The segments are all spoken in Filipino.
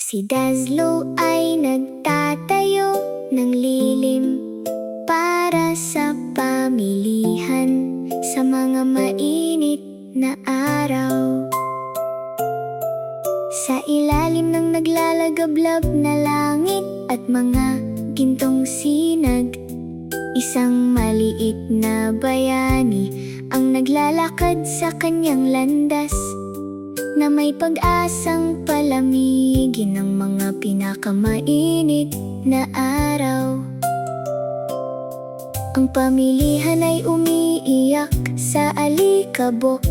Si Dazlo ay nagtatayo ng lilim para sa pamilihan sa mga mainit na araw. Sa ilalim ng naglalagablab na langit at mga gintong sinag, isang maliit na bayani ang naglalakad sa kanyang landas, na may pag-asang palamigin ng mga pinakamainit na araw. Ang pamilihan ay umiiyak sa alikabok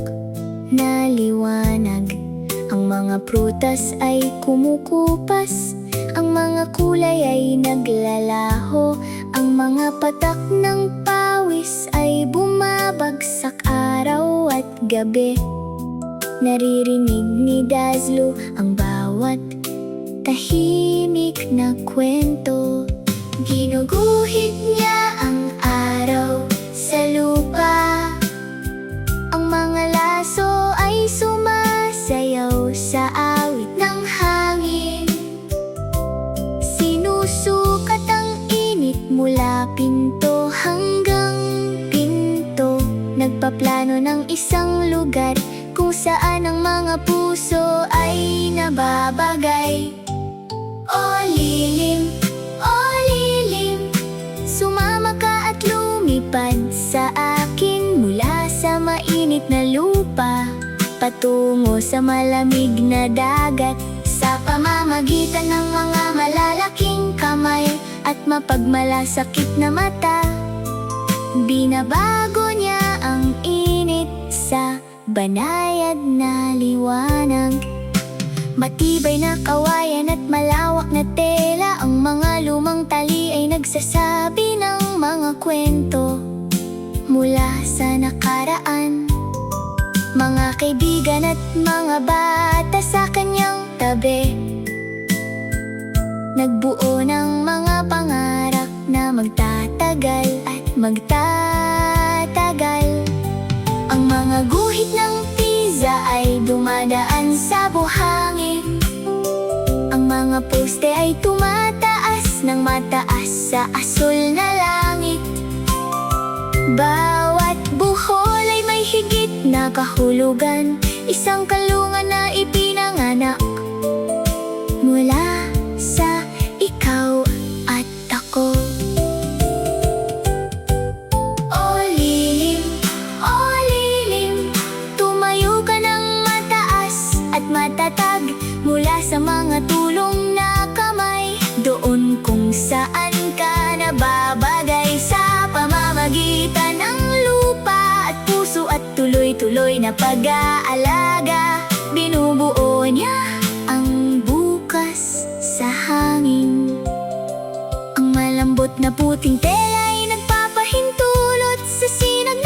na liwanag. Ang mga prutas ay kumukupas, ang mga kulay ay naglalaho, ang mga patak ng pawis ay bumabagsak araw at gabi. Naririnig ni Dazlo ang bawat tahimik na kwento. Ginuguhit niya ang araw sa lupa, ang mga laso ay sumasayaw sa awit ng hangin. Sinusukat ang init mula pinto hanggang pinto, nagpaplano ng isang lugar kung saan ang mga puso ay nababagay. O lilim, sumama ka at lumipad sa akin mula sa mainit na lupa, patungo sa malamig na dagat, sa pamamagitan ng mga malalaking kamay at mapagmalasakit na mata. Binabago niya ang init sa banayad na liwanag. Matibay na kawayan at malawak na tela, ang mga lumang tali ay nagsasabi ng mga kwento mula sa nakaraan. Mga kaibigan at mga bata sa kanyang tabi, nagbuo ng mga pangarap na magtatagal at magtatagal. Ang mga guhit ng tiza ay dumadaan sa buhangin, ang mga poste ay tumataas ng mataas sa asul na langit. Bawat buhol ay may higit na kahulugan, isang kalungan na ipinanganak mula sa ikaw at ako. Matatag mula sa mga tulong na kamay, doon kung saan ka nababagay, sa pamamagitan ng lupa at puso at tuloy-tuloy na pag-aalaga. Binubuo niya ang bukas sa hangin. Ang malambot na puting tela ay nagpapahintulot sa sinag